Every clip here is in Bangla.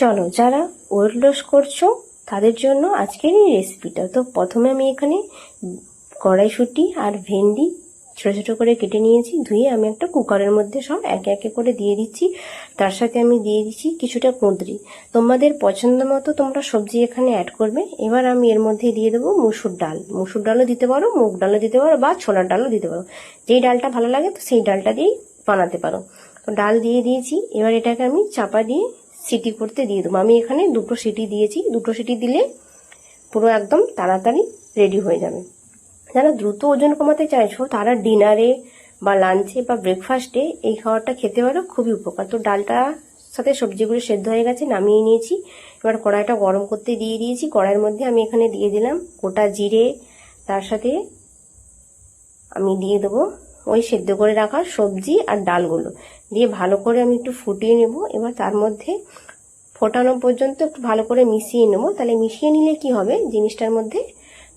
চলো, যারা ওয়েট লস করছো তাদের জন্য আজকের এই রেসিপিটা। তো প্রথমে আমি এখানে কড়াইশুঁটি আর ভেন্ডি ছোটো ছোটো করে কেটে নিয়েছি। ধুয়ে আমি একটা কুকারের মধ্যে সব একে একে করে দিয়ে দিচ্ছি। তার সাথে আমি দিয়ে দিচ্ছি কিছুটা কুঁদরি। তোমাদের পছন্দ মতো তোমরা সবজি এখানে অ্যাড করবে। এবার আমি এর মধ্যে দিয়ে দেবো মুসুর ডাল। মুসুর ডালও দিতে পারো, মুগ ডালও দিতে পারো, বা ছোলার ডালও দিতে পারো। যেই ডালটা ভালো লাগে তো সেই ডালটা দিয়েই বানাতে পারো। তো ডাল দিয়ে দিয়েছি। এবার এটাকে আমি চাপা দিয়ে সিটি করতে দিয়ে দেবো। আমি এখানে 2টো সিটি দিয়েছি। 2টো সিটি দিলে পুরো একদম তাড়াতাড়ি রেডি হয়ে যাবে। যারা দ্রুত ওজন কমাতে চাইছো তারা ডিনারে বা লাঞ্চে বা ব্রেকফাস্টে এই খাবারটা খেতে পারো, খুবই উপকার। তো ডালটার সাথে সবজিগুলো সেদ্ধ হয়ে গেছে, নামিয়ে নিয়েছি। এবার কড়াইটা গরম করতে দিয়ে দিয়েছি। কড়াইয়ের মধ্যে আমি এখানে দিয়ে দিলাম গোটা জিরে, তার সাথে আমি দিয়ে দেবো ওই সেদ্ধ করে রাখা সবজি আর ডালগুলো দিয়ে ভালো করে আমি একটু ফুটিয়ে নেব। এবার তার মধ্যে ফোটানো পর্যন্ত একটু ভালো করে মিশিয়ে নেব। তাহলে মিশিয়ে নিলে কি হবে, জিনিসটার মধ্যে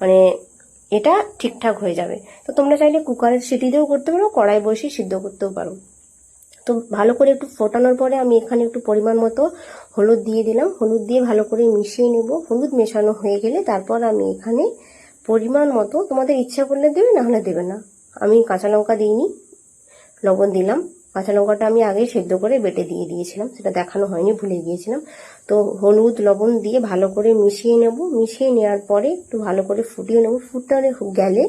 মানে এটা ঠিকঠাক হয়ে যাবে। তো তোমরা চাইলে কুকারের সিটিতেও করতে পারো, কড়াই বসিয়ে সিদ্ধ করতেও পারো। তো ভালো করে একটু ফোটানোর পরে আমি এখানে একটু পরিমাণ মতো হলুদ দিয়ে দিলাম। হলুদ দিয়ে ভালো করে মিশিয়ে নেব। হলুদ মেশানো হয়ে গেলে তারপর আমি এখানে পরিমাণ মতো, তোমাদের ইচ্ছা করলে দেবে, না হলে দেবে না। আমি কাঁচা লঙ্কা দিইনি, লবণ দিলাম। কাঁচা লঙ্কাটা আমি আগেই সেদ্ধ করে বেটে দিয়ে দিয়েছিলাম, সেটা দেখানো হয়নি, ভুলে গিয়েছিলাম। তো হলুদ লবণ দিয়ে ভালো করে মিশিয়ে নেব। মিশিয়ে নেওয়ার পরে একটু ভালো করে ফুটিয়ে নেব। ফুটানো গেলে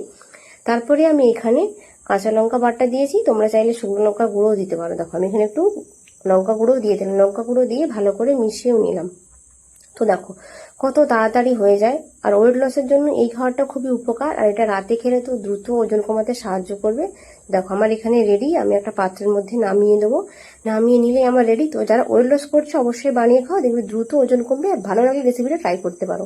তারপরে আমি এখানে কাঁচা লঙ্কা বাটা দিয়েছি। তোমরা চাইলে শুকনো লঙ্কা গুঁড়ো দিতে পারো। দেখো আমি এখানে একটু লঙ্কা গুঁড়ো দিয়ে দিলাম। লঙ্কা গুঁড়ো দিয়ে ভালো করে মিশিয়েও নিলাম। তো দেখো কত তাড়াতাড়ি হয়ে যায়। আর ওয়েট লসের জন্য এই খাবারটা খুবই উপকার। আর এটা রাতে খেলে তো দ্রুত ওজন কমাতে সাহায্য করবে। দেখো আমার এখানে রেডি। আমি একটা পাত্রের মধ্যে নামিয়ে দেবো। নামিয়ে নিলে আমার রেডি। তো যারা ওয়েট লস করছে অবশ্যই বানিয়ে খাও, দেখবে দ্রুত ওজন কমবে। আর ভালো লাগলে রেসিপিটা ট্রাই করতে পারো।